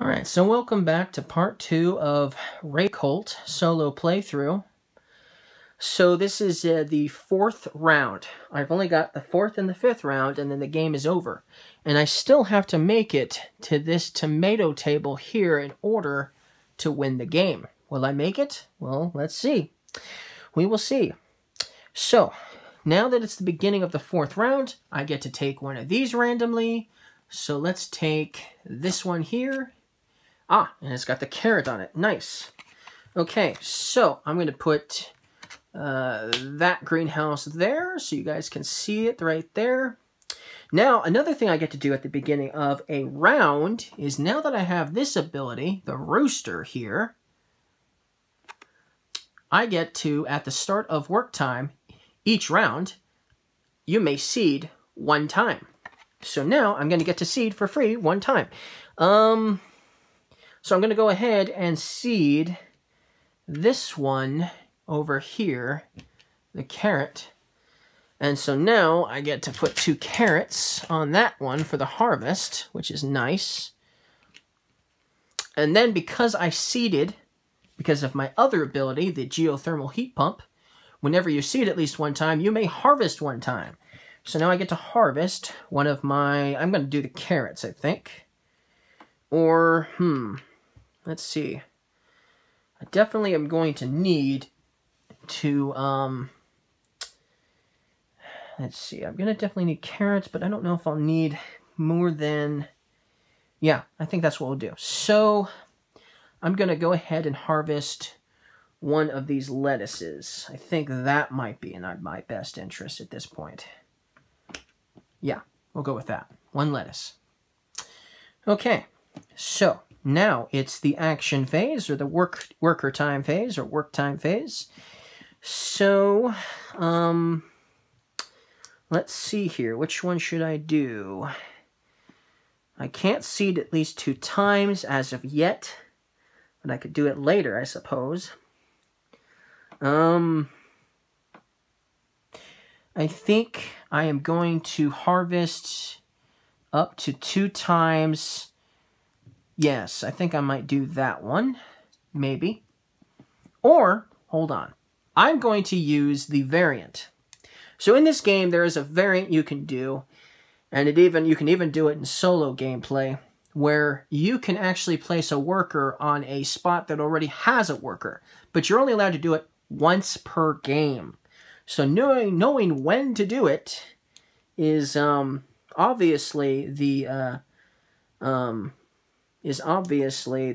Alright, so welcome back to part 2 of Reykholt solo playthrough. So this is the 4th round. I've only got the 4th and the 5th round, and then the game is over. And I still have to make it to this tomato table here in order to win the game. Will I make it? Well, let's see. We will see. So, now that it's the beginning of the 4th round, I get to take one of these randomly. So let's take this one here. Ah, and it's got the carrot on it. Nice. Okay, so I'm going to put that greenhouse there so you guys can see it right there. Now, another thing I get to do at the beginning of a round is now that I have this ability, the rooster here, I get to, at the start of work time, each round, you may seed one time. So now I'm going to get to seed for free one time. So I'm going to go ahead and seed this one over here, the carrot. And so now I get to put 2 carrots on that one for the harvest, which is nice. And then because I seeded, because of my other ability, the geothermal heat pump, whenever you seed at least one time, you may harvest one time. So now I get to harvest one of my, I'm going to do the carrots, I think. Or, let's see. I definitely am going to need to, let's see. I'm going to definitely need carrots, but I don't know if I'll need more than, yeah, I think that's what we'll do. So, I'm going to go ahead and harvest one of these lettuces. I think that might be in my best interest at this point. Yeah, we'll go with that. 1 lettuce. Okay, so now it's the action phase, or the worker time phase, or work time phase. So, let's see here. Which one should I do? I can't seed at least 2 times as of yet, but I could do it later, I suppose. I think I am going to harvest up to 2 times. Yes, I think I might do that one. Maybe. Or, hold on. I'm going to use the variant. So in this game, there is a variant you can do, and you can even do it in solo gameplay, where you can actually place a worker on a spot that already has a worker, but you're only allowed to do it once per game. So knowing when to do it is obviously the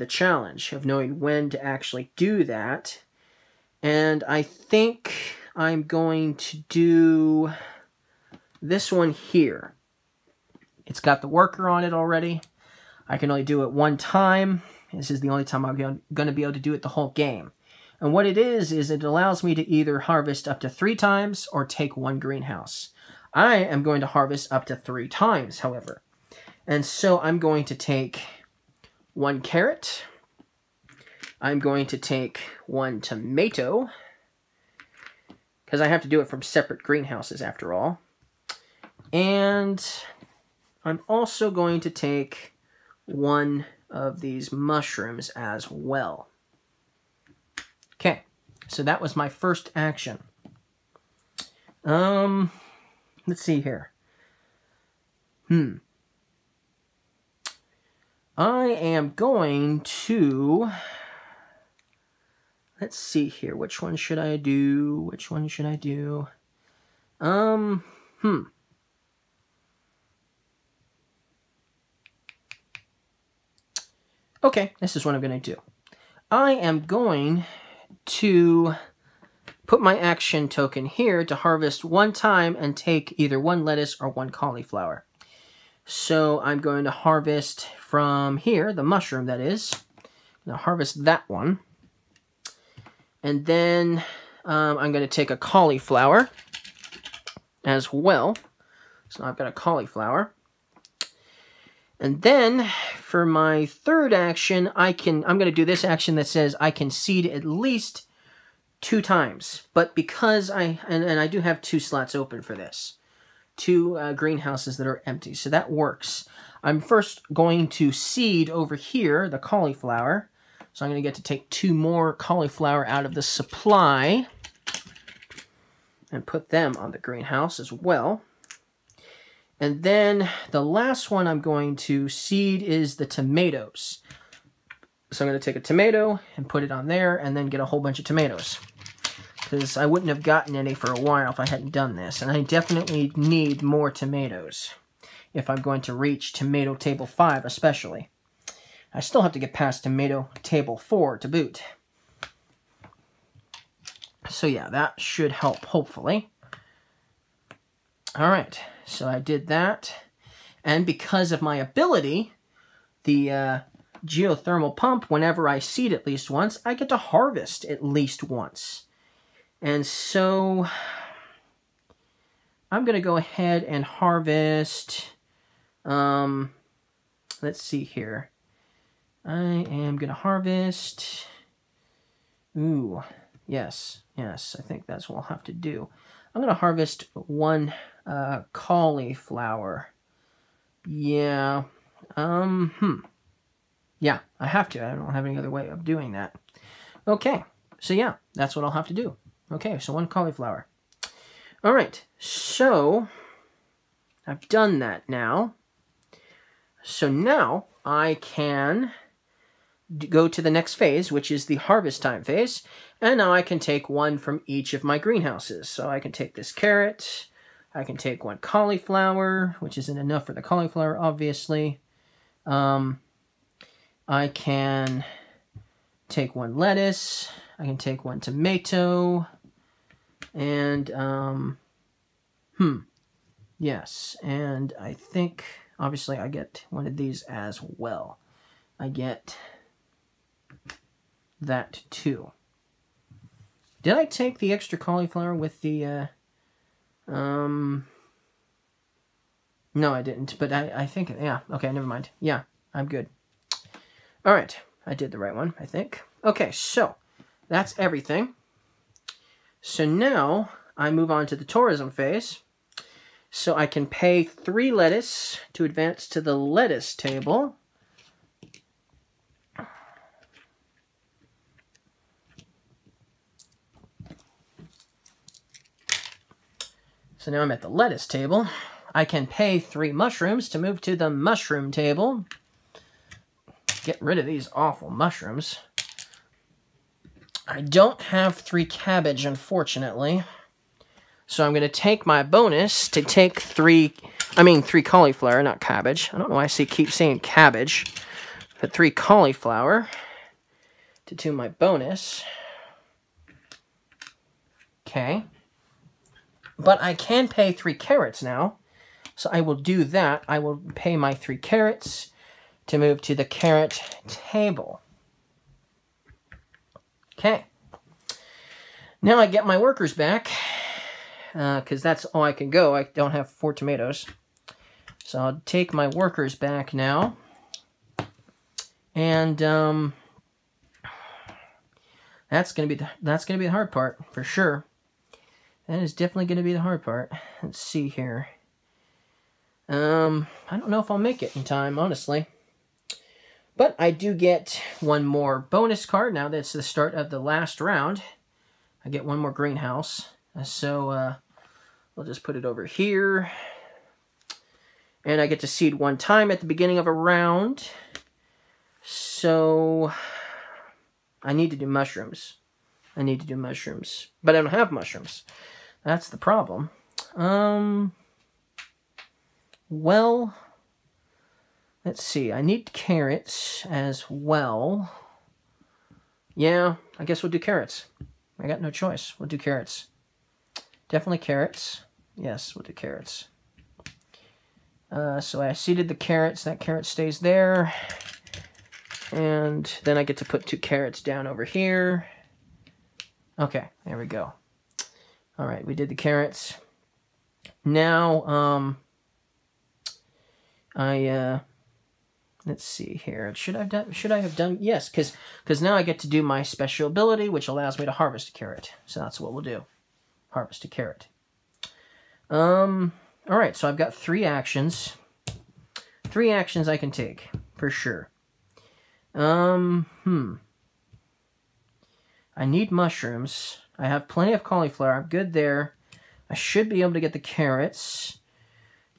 challenge of knowing when to actually do that. And I think I'm going to do this one here. It's got the worker on it already. I can only do it 1 time. This is the only time I'm going to be able to do it the whole game. And what it is it allows me to either harvest up to 3 times or take 1 greenhouse. I am going to harvest up to 3 times, however. And so I'm going to take 1 carrot. I'm going to take 1 tomato, because I have to do it from separate greenhouses after all. And I'm also going to take 1 of these mushrooms as well. Okay, so that was my first action. Let's see here. I am going to, let's see here. Which one should I do? Which one should I do? Okay, this is what I'm going to do. I am going to put my action token here to harvest 1 time and take either 1 lettuce or 1 cauliflower. So I'm going to harvest from here, the mushroom that is. I'm going to harvest that one. And then I'm going to take a cauliflower as well. So I've got a cauliflower. And then for my 3rd action, I'm going to do this action that says I can seed at least 2 times. But because I do have 2 slots open for this. 2 greenhouses that are empty, so that works. I'm first going to seed over here the cauliflower. So I'm going to get to take 2 more cauliflower out of the supply and put them on the greenhouse as well. And then the last one I'm going to seed is the tomatoes. So I'm going to take a tomato and put it on there and then get a whole bunch of tomatoes. Because I wouldn't have gotten any for a while if I hadn't done this. And I definitely need more tomatoes if I'm going to reach tomato table 5 especially. I still have to get past tomato table 4 to boot. So yeah, that should help, hopefully. Alright, so I did that. And because of my ability, the geothermal pump, whenever I seed at least once, I get to harvest at least once. And so I'm going to go ahead and harvest, let's see here. I am going to harvest, ooh, yes, I think that's what I'll have to do. I'm going to harvest 1 cauliflower. Yeah, yeah, I have to. I don't have any other way of doing that. Okay, so yeah, that's what I'll have to do. Okay, so 1 cauliflower. All right, so I've done that now. So now I can go to the next phase, which is the harvest time phase. And now I can take 1 from each of my greenhouses. So I can take this carrot. I can take 1 cauliflower, which isn't enough for the cauliflower, obviously. I can take 1 lettuce. I can take 1 tomato. And, yes, and I think, obviously, I get 1 of these as well. I get that, too. Did I take the extra cauliflower with the, no, I didn't, but I think, yeah, okay, never mind. Yeah, I'm good. All right, I did the right one, I think. Okay, so that's everything. So now I move on to the tourism phase. So I can pay 3 lettuce to advance to the lettuce table. So now I'm at the lettuce table. I can pay 3 mushrooms to move to the mushroom table. Get rid of these awful mushrooms. I don't have 3 cabbage, unfortunately. So I'm going to take my bonus to take 3 cauliflower, not cabbage. I don't know why I keep saying cabbage. But 3 cauliflower to do my bonus. Okay. But I can pay 3 carrots now. So I will do that. I will pay my 3 carrots to move to the carrot table. Okay. Now I get my workers back, because that's all I can go. I don't have 4 tomatoes. So I'll take my workers back now. And that's gonna be the hard part, for sure. That is definitely gonna be the hard part. Let's see here. I don't know if I'll make it in time, honestly. But I do get 1 more bonus card. Now that's the start of the last round. I get 1 more greenhouse. So we'll just put it over here. And I get to seed 1 time at the beginning of a round. So I need to do mushrooms. But I don't have mushrooms. That's the problem. Well, let's see. I need carrots as well. Yeah, I guess we'll do carrots. I got no choice. We'll do carrots. Definitely carrots. Yes, we'll do carrots. So I seeded the carrots. That carrot stays there. And then I get to put 2 carrots down over here. Okay, there we go. All right, we did the carrots. Now, let's see here. Should I have done? Yes, because now I get to do my special ability, which allows me to harvest a carrot. So that's what we'll do. Harvest a carrot. All right, so I've got 3 actions. 3 actions I can take, for sure. I need mushrooms. I have plenty of cauliflower. I'm good there. I should be able to get the carrots.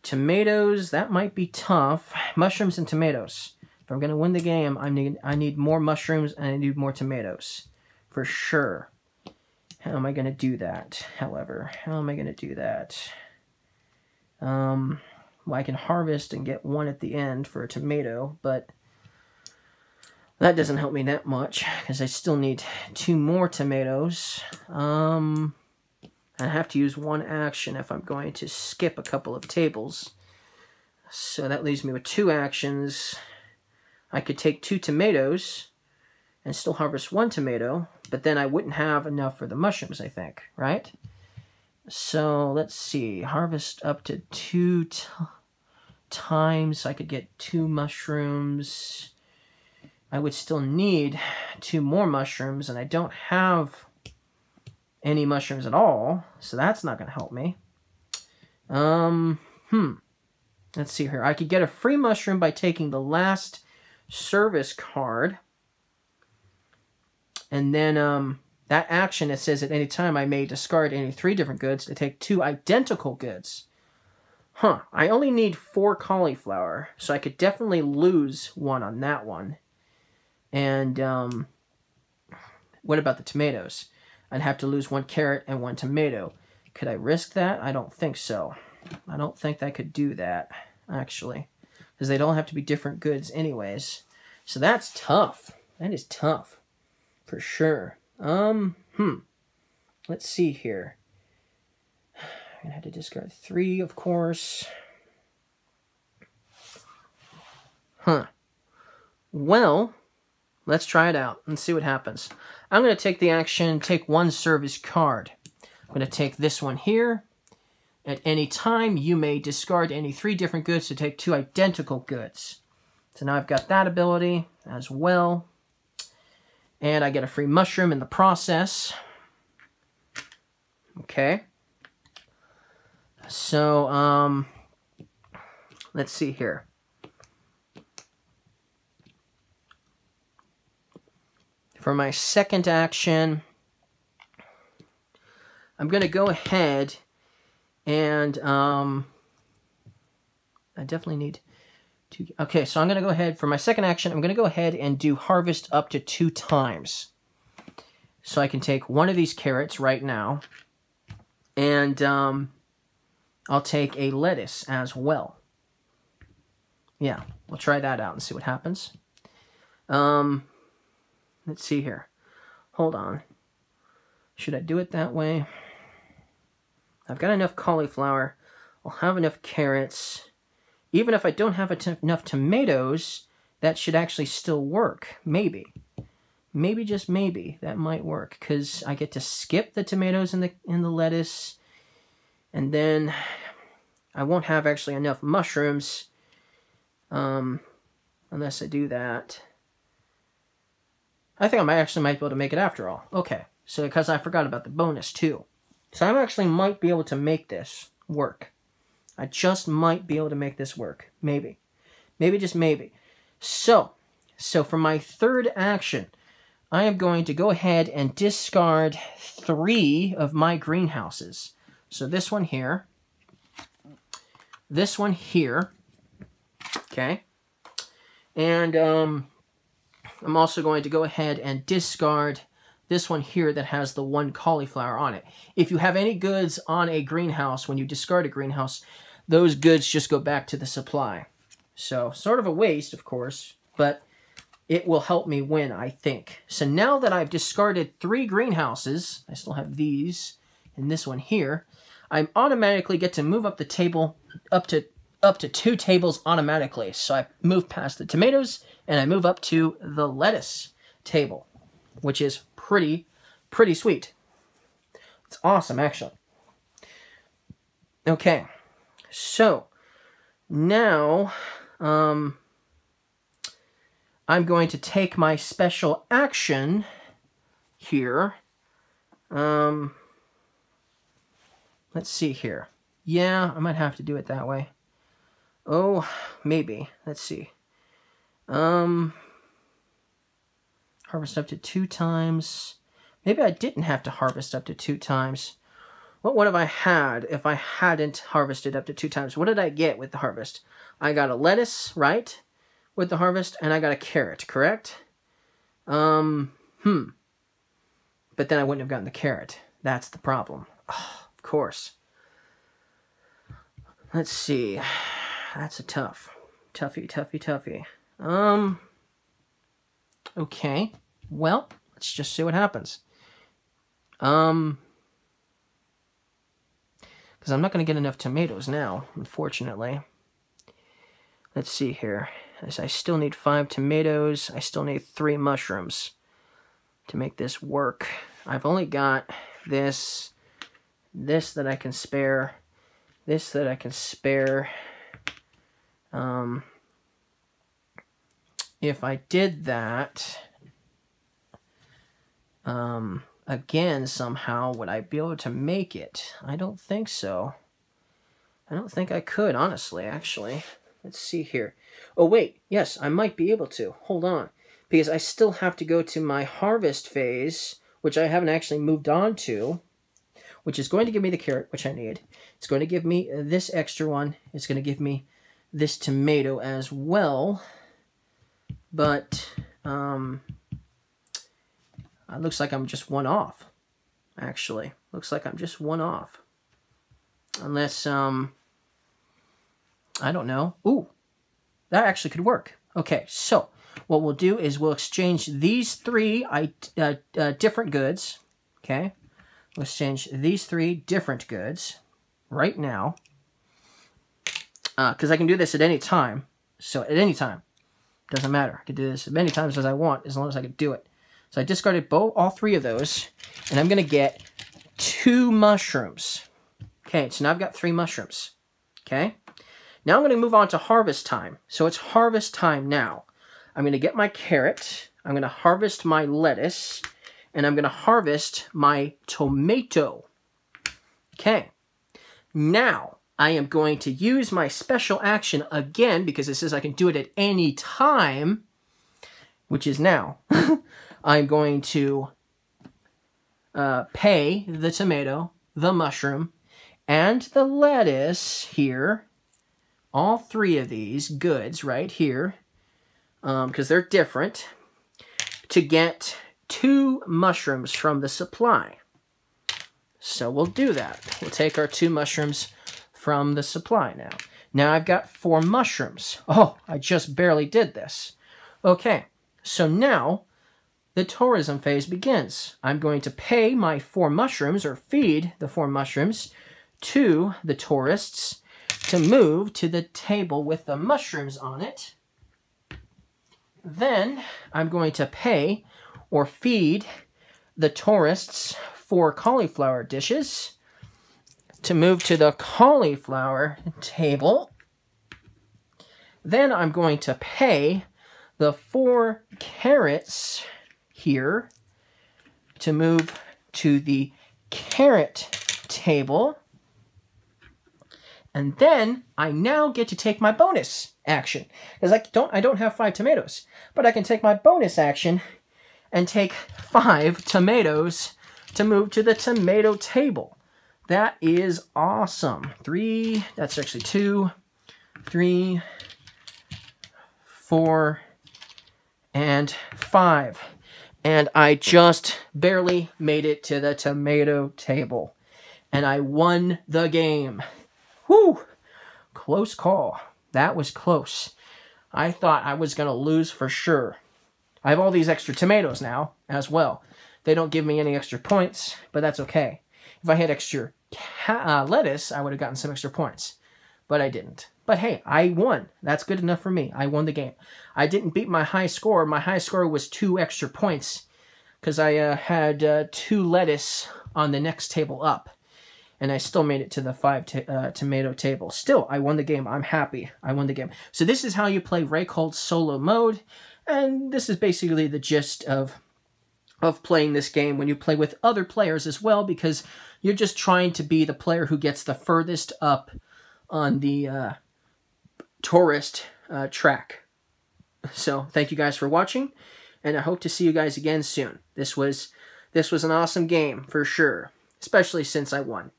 Tomatoes, that might be tough. Mushrooms and tomatoes. If I'm going to win the game, I need more mushrooms and I need more tomatoes. For sure. How am I going to do that, however? How am I going to do that? Well, I can harvest and get 1 at the end for a tomato, but that doesn't help me that much, because I still need 2 more tomatoes. I have to use 1 action if I'm going to skip a couple of tables. So that leaves me with 2 actions. I could take 2 tomatoes and still harvest 1 tomato, but then I wouldn't have enough for the mushrooms, I think, right? So let's see, harvest up to 2 times. I could get 2 mushrooms. I would still need 2 more mushrooms, and I don't have any mushrooms at all, so that's not going to help me. Let's see here. I could get a free mushroom by taking the last service card. And then that action, it says at any time I may discard any 3 different goods to take 2 identical goods. I only need 4 cauliflower, so I could definitely lose 1 on that one. And what about the tomatoes? I'd have to lose 1 carrot and 1 tomato. Could I risk that? I don't think so. I don't think I could do that, actually. Because they'd all have to be different goods anyways. So that's tough. That is tough. For sure. Let's see here. I'm going to have to discard 3, of course. Well, let's try it out and see what happens. I'm going to take the action, take 1 service card. I'm going to take this one here. At any time, you may discard any 3 different goods to take 2 identical goods. So now I've got that ability as well. And I get a free mushroom in the process. Okay. So, let's see here. For my second action, I'm going to go ahead and I definitely need to... Okay, so I'm going to go ahead. For my second action, I'm going to go ahead and do harvest up to 2 times. So I can take 1 of these carrots right now, and I'll take a lettuce as well. Yeah, we'll try that out and see what happens. Let's see here. Hold on. Should I do it that way? I've got enough cauliflower. I'll have enough carrots. Even if I don't have enough tomatoes, that should actually still work. Maybe. Maybe, just maybe, that might work. Because I get to skip the tomatoes and the lettuce. And then I won't have actually enough mushrooms. Unless I do that. I think I actually might be able to make it after all. Okay, so because I forgot about the bonus too. So I actually might be able to make this work. I just might be able to make this work. Maybe. Maybe, just maybe. So for my third action, I am going to go ahead and discard 3 of my greenhouses. So this one here. This one here. Okay. And I'm also going to go ahead and discard this one here that has the 1 cauliflower on it. If you have any goods on a greenhouse, when you discard a greenhouse, those goods just go back to the supply. So, sort of a waste, of course, but it will help me win, I think. So now that I've discarded 3 greenhouses, I still have these and this one here, I automatically get to move up the table up to 2 tables automatically. So I move past the tomatoes and I move up to the lettuce table, which is pretty sweet. It's awesome, actually. Okay, so now I'm going to take my special action here. Let's see here. Yeah, I might have to do it that way. Oh, maybe. Let's see. Harvest up to 2 times. Maybe I didn't have to harvest up to 2 times. What would have I had if I hadn't harvested up to 2 times? What did I get with the harvest? I got a lettuce, right? With the harvest, and I got a carrot, correct? But then I wouldn't have gotten the carrot. That's the problem. Oh, of course. Let's see. That's a toughie. Okay. Well, let's just see what happens. Because I'm not going to get enough tomatoes now, unfortunately. Let's see here. I still need 5 tomatoes. I still need 3 mushrooms to make this work. I've only got this that I can spare, this that I can spare. If I did that, again, somehow, would I be able to make it? I don't think so. I don't think I could, honestly, actually. Let's see here. Oh, wait. Yes, I might be able to. Hold on. Because I still have to go to my harvest phase, which I haven't actually moved on to, which is going to give me the carrot, which I need. It's going to give me this extra one. It's going to give me this tomato as well. But, it looks like I'm just 1 off, actually. Looks like I'm just 1 off. Unless, I don't know. Ooh, that actually could work. Okay, so what we'll do is we'll exchange these 3 different goods. Okay, we'll exchange these 3 different goods right now. Because I can do this at any time. So at any time. Doesn't matter. I can do this as many times as I want, as long as I can do it. So I discarded all 3 of those, and I'm going to get 2 mushrooms. Okay, so now I've got 3 mushrooms. Okay? Now I'm going to move on to harvest time. So it's harvest time now. I'm going to get my carrot, I'm going to harvest my lettuce, and I'm going to harvest my tomato. Okay. Now, I am going to use my special action again, because it says I can do it at any time, which is now. I'm going to pay the tomato, the mushroom, and the lettuce here. All 3 of these goods right here, because they're different, to get 2 mushrooms from the supply. So we'll do that. We'll take our 2 mushrooms from the supply now. Now I've got 4 mushrooms. Oh, I just barely did this. Okay, so now the tourism phase begins. I'm going to pay my 4 mushrooms, or feed the 4 mushrooms, to the tourists to move to the table with the mushrooms on it. Then I'm going to pay or feed the tourists 4 cauliflower dishes to move to the cauliflower table. Then I'm going to pay the 4 carrots here to move to the carrot table. And then I now get to take my bonus action, because I don't have 5 tomatoes, but I can take my bonus action and take 5 tomatoes to move to the tomato table. That is awesome. 3, that's actually 2, 3, 4, and 5. And I just barely made it to the tomato table. And I won the game. Whew! Close call. That was close. I thought I was going to lose for sure. I have all these extra tomatoes now as well. They don't give me any extra points, but that's okay. If I had extra lettuce, I would have gotten some extra points. But I didn't. But hey, I won. That's good enough for me. I won the game. I didn't beat my high score. My high score was 2 extra points, because I had 2 lettuce on the next table up. And I still made it to the 5 tomato table. Still, I won the game. I'm happy. I won the game. So this is how you play Reykholt solo mode. And this is basically the gist of of playing this game when you play with other players as well, because you're just trying to be the player who gets the furthest up on the tourist track. So thank you guys for watching, and I hope to see you guys again soon. This was an awesome game for sure, especially since I won.